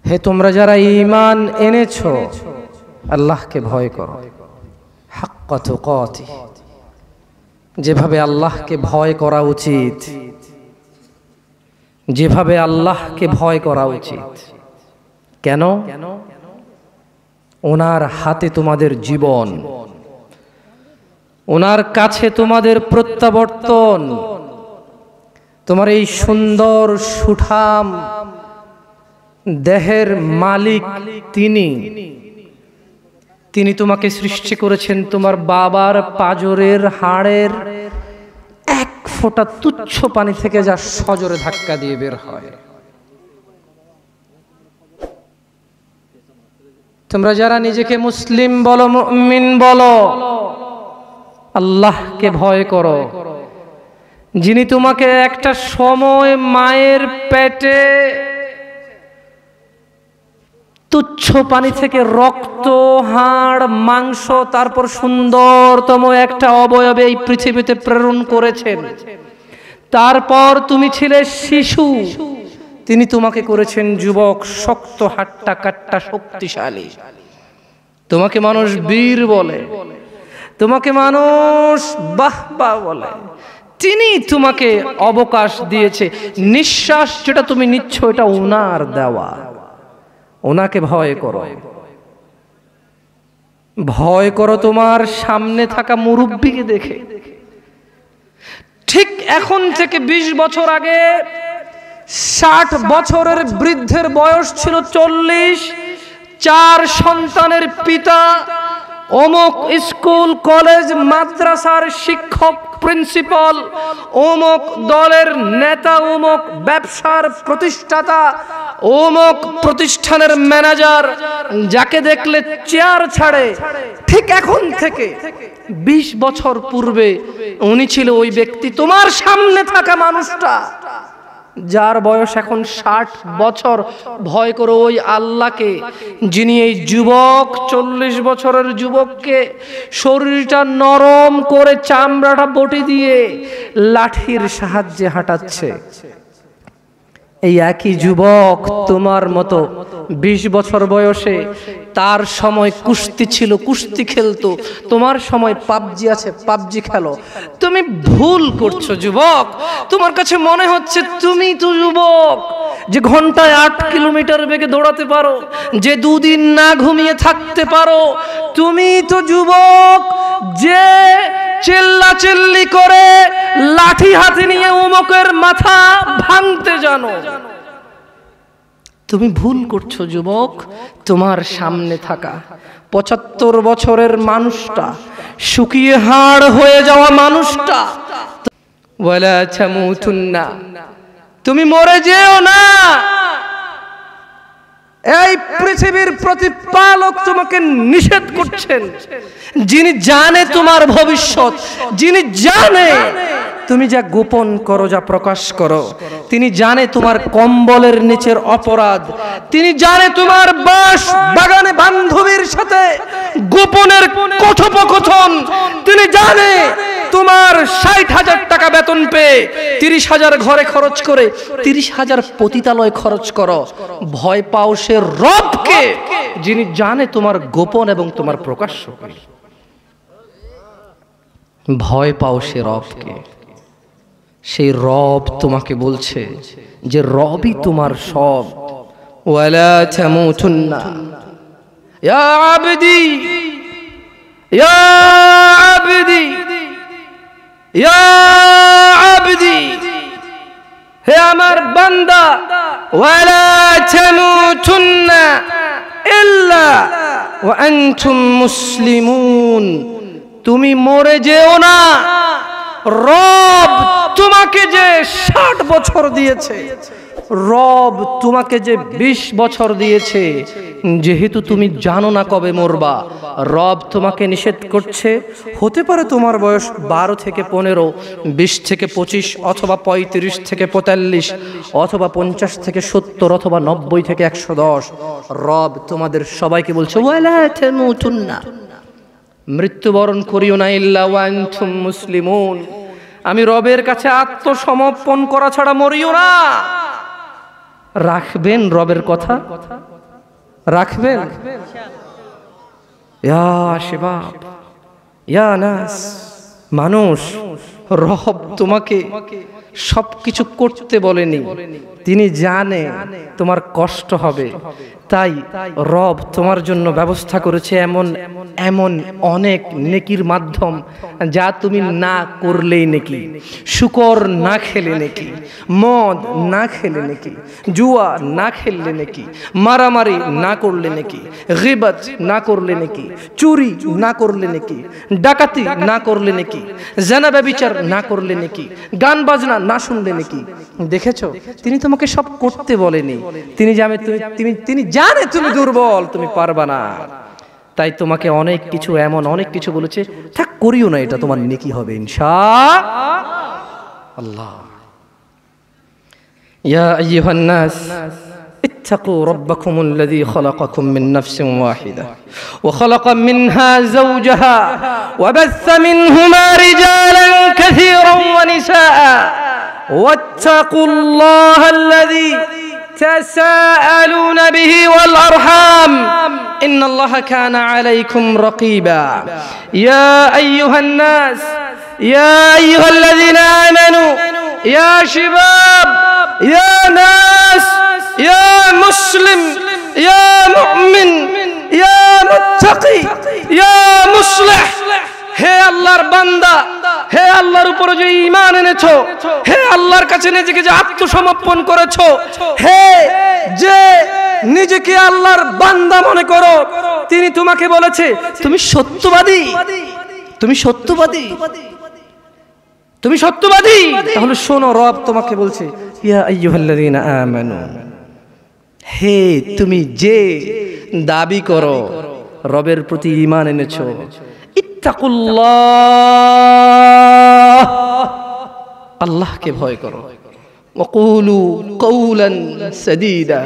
হে তোমরা যারা ঈমান এনেছো, আল্লাহকে ভয় করো, হাক্কা তুকাতিহ, যেভাবে আল্লাহকে ভয় করা উচিত, যেভাবে আল্লাহকে ভয় করা উচিত। কেন? ওনার হাতে তোমাদের জীবন, ওনার কাছে তোমাদের প্রত্যাবর্তন। তোমার এই সুন্দর সুঠাম দেহের মালিক তিনি তোমাকে সৃষ্টি করেছেন তোমার বাবার পাঁজরের হাড়ের এক ফোঁটা তুচ্ছ পানি থেকে যা সজোরে ধাক্কা দিয়ে বের হয়। তোমরা যারা নিজেকে মুসলিম বলো, মুমিন বলো, আল্লাহকে ভয় করো, যিনি তোমাকে একটা সময় মায়ের পেটে তুচ্ছ পানি থেকে রক্ত, হাড়, মাংস, তারপর সুন্দরতম একটা অবয়বে এই পৃথিবীতে প্রেরণ করেছেন। তারপর তুমি ছিলে শিশু, তিনি তোমাকে করেছেন যুবক, শক্ত হাট্টা কাট্টা শক্তিশালী। তোমাকে মানুষ বীর বলে, তোমাকে মানুষ বাহবা বলে। তিনি তোমাকে অবকাশ দিয়েছে। নিঃশ্বাস যেটা তুমি নিচ্ছ, এটা ওনার দেওয়া। ওনাকে ভয় করো। ভয় করো তোমার সামনে থাকা মুরব্বিকে দেখে। ঠিক এখন থেকে 20 বছর আগে 60 বছরের বৃদ্ধের বয়স ছিল 40, 4 সন্তানের পিতা, অমুক স্কুল কলেজ মাদ্রাসার শিক্ষক, প্রিন্সিপাল, অমুক দলের নেতা, অমুক ব্যবসার প্রতিষ্ঠাতা, অমুক প্রতিষ্ঠানের ম্যানেজার, যাকে দেখলে চেয়ার ছাড়ে। ঠিক এখন থেকে 20 বছর পূর্বে উনি ছিল ওই ব্যক্তি। তোমার সামনে থাকা মানুষটা যার বয়স এখন 60 বছর, ভয় করো ওই আল্লাহকে, যিনি এই যুবক 40 বছরের যুবককে শরীরটা নরম করে চামড়াটা বটি দিয়ে লাঠির সাহায্যে হাঁটাচ্ছে। এই একই যুবক তোমার মতো 20 বছর বয়সে, তার সময় কুস্তি ছিল, কুস্তি খেলতো। তোমার সময় পাবজি আছে, পাবজি খেলো। তুমি ভুল করছো যুবক। তোমার কাছে মনে হচ্ছে তুমি তো যুবক, যে ঘন্টায় 8 কিলোমিটার বেগে দৌড়াতে পারো, যে 2 দিন না ঘুমিয়ে থাকতে পারো। তুমি তো যুবক যে চিল্লাচিল্লি করে লাঠি হাতে নিয়ে অমুকের মাথা ভাঙতে জানো। তুমি ভুল করছো যুবক। তোমার সামনে থাকা 75 বছরের মানুষটা, শুকিয়ে হাড় হয়ে যাওয়া মানুষটা, ওয়ালা তামুতুন্না, তুমি মরে যেও না। এই পৃথিবীর প্রতিপালক তোমাকে নিষেধ করছেন। যিনি জানে তোমার ভবিষ্যৎ, যিনি জানে তুমি যা গোপন করো, যা প্রকাশ করো, তিনি জানে তোমার কম্বলের নিচের অপরাধ, তিনি জানে তোমার বাস বাগানে বান্ধবীর সাথে গোপনের কথোপকথন, তিনি জানে তোমার 60,000 টাকা বেতন পেয়ে 30,000 ঘরে খরচ করে 30,000 পতিতালয় খরচ করো। ভয় পাও সে রবকে, যিনি জানে তোমার গোপন এবং তোমার প্রকাশ্য। ভয় পাও সে রবকে। সেই রব তোমাকে বলছে যে রবই তোমার সব। ওয়ালা তামুতুন্না ইয়া আবদি, ইয়া আবদি, ইয়া আবদি, হে আমার বান্দা, ওয়ালা তামুতুন্না ইল্লা ওয়া আনতুম মুসলিমুন, তুমি মরে যেও না। রব তোমাকে যে 60 বছর দিয়েছে, রব তোমাকে যে 20 বছর দিয়েছে, যেহেতু তুমি জানো না কবে মরবা, রব তোমাকে নিষেধ করছে। হতে পারে তোমার বয়স 12 থেকে 15, 20 থেকে 25, অথবা 35 থেকে 45, অথবা 50 থেকে 70, অথবা 90 থেকে 110। রব তোমাদের সবাইকে বলছে ওয়ালা তামুতুন্না, মৃত্যুবরণ করিও না ইল্লা ওয়া আনতুম মুসলিমুন, আমি রবের কাছে আত্মসমর্পণ করা ছাড়া মরিও না। রাখবেন রবের কথা? রাখবেন? ইয়া শাবাব, ইয়া নাস, মানুষ, রব তোমাকে সবকিছু করতে বলেনি, তিনি জানে তোমার কষ্ট হবে, তাই রব তোমার জন্য ব্যবস্থা করেছে এমন এমন অনেক নেকির মাধ্যম যা তুমি না করলেই নেকি। শুকর না খেলে নেকি, মদ না খেলে নেকি, জুয়া না খেললে নেকি, মারামারি না করলে নেকি, গীবত না করলে নেকি, চুরি না করলে নেকি, ডাকাতি না করলে নেকি, জিনা ব্যভিচার না করলে নেকি, গান বাজনা না শুনলে নেকি। দেখেছো, তিনি তোমাকে সব করতে বলেনি, তিনি জানে তুমি দুর্বল, তুমি পারবা না, তাই তোমাকে অনেক কিছু এমন অনেক কিছু বলেছে, থাক করিও না, এটা তোমার নেকি হবে ইনশাআল্লাহ। ইয়া আইয়ুহান নাস اتقوا ربكم الذي خلقكم من نفس واحدة وخلق منها زوجها وبث منهما رجالا كثيرا ونساء واتقوا الله الذي تساءلون به والأرحام إن الله كان عليكم رقيبا يا أيها الناس يا أيها الذين آمنوا يا شباب يا ناس يا مسلم يا مؤمن يا متقي يا مصلح হে আল্লাহর বান্দা, হে আল্লাহর উপরে যে ঈমান এনেছো, হে আল্লাহর কাছে নিজেকে যে আত্মসমর্পণ করেছো, হে যে নিজেকে আল্লাহর বান্দা মনে করো, তিনি তোমাকে বলেছে তুমি সত্যবাদী, তুমি সত্যবাদী, তুমি সত্যবাদী। তাহলে শোনো, রব তোমাকে বলছে ইয়া আইয়ুহাল্লাযীনা আমানু, হে তুমি যে দাবি করো রবের প্রতি ঈমান এনেছো, ইত্তাকুল্লাহ, আল্লাহকে ভয় করো, ওয়াকুলু কওলান সাদীদা,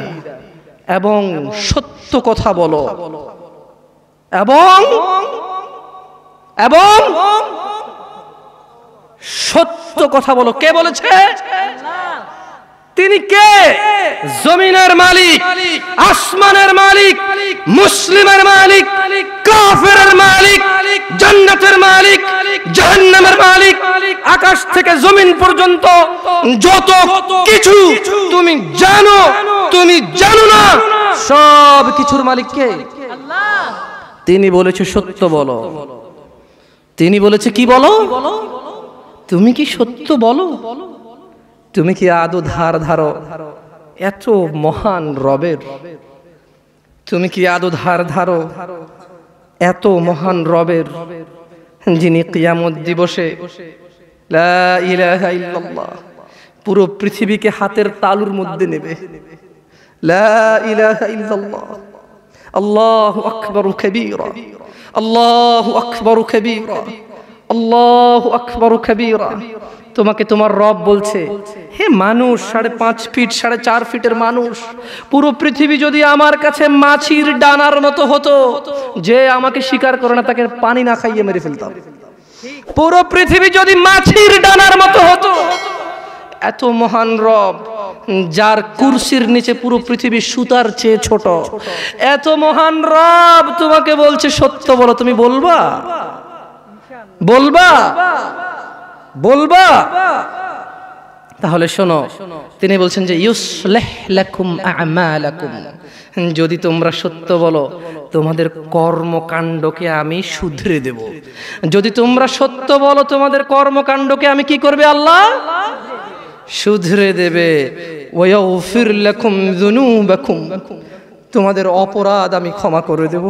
এবং সত্য কথা বলো, এবং সত্য কথা বলো। কে বলেছে? তিনি কে? জমিনের মালিক, আসমানের মালিক, মুসলিমের মালিক, কাফেরের মালিক, জান্নাতের মালিক, জাহান্নামের মালিক, আকাশ থেকে জমিন পর্যন্ত যত কিছু তুমি জানো, তুমি জানো না, সব কিছুর মালিক কে? আল্লাহ। তিনি বলেছে সত্য বলো, তিনি বলেছে কি বলো? তুমি কি সত্য বলো? তুমি কি আদৌ ধার ধারো এত মহান রবের? তুমি কি আদৌ ধার ধারো এত মহান রবের, যিনি কিয়ামত দিবসে লা ইলাহা ইল্লাল্লাহ পুরো পৃথিবীকে হাতের তালুর মধ্যে নেবে। লা ইলাহা ইল্লাল্লাহ, আল্লাহু আকবার কবীরা, আল্লাহু আকবার কবীরা, আল্লাহু আকবার কবীরা। তোমাকে তোমার রব বলছে, হে মানুষ, 5.5 ফিট 4.5 ফিটের মানুষ, পুরো পৃথিবী যদি আমার কাছে মাছির ডানার মতো হতো, যে আমাকে স্বীকার করে না তাকে পানি না খাইয়ে মেরে ফেলতাম। পুরো পৃথিবী যদি মাছির ডানার মতো হতো, এত মহান রব যার কুরসির নিচে পুরো পৃথিবী সুতার চেয়ে ছোট, এত মহান রব তোমাকে বলছে সত্য বলো, তুমি বলবা? বলবা? বলবা? তাহলে শোনো, তিনি বলছেন যে ইউসলিহ লাকুম আ'মালাকুম, যদি তোমরা সত্য বলো তোমাদের কর্মকাণ্ডকে আমি শুধরে দেব। যদি তোমরা সত্য বলো তোমাদের কর্মকাণ্ডকে আমি কি করবে? আল্লাহ শুধরে দেবে। ওয়া ইয়াগফির লাকুম যুনুবাকুম, তোমাদের অপরাধ আমি ক্ষমা করে দেব।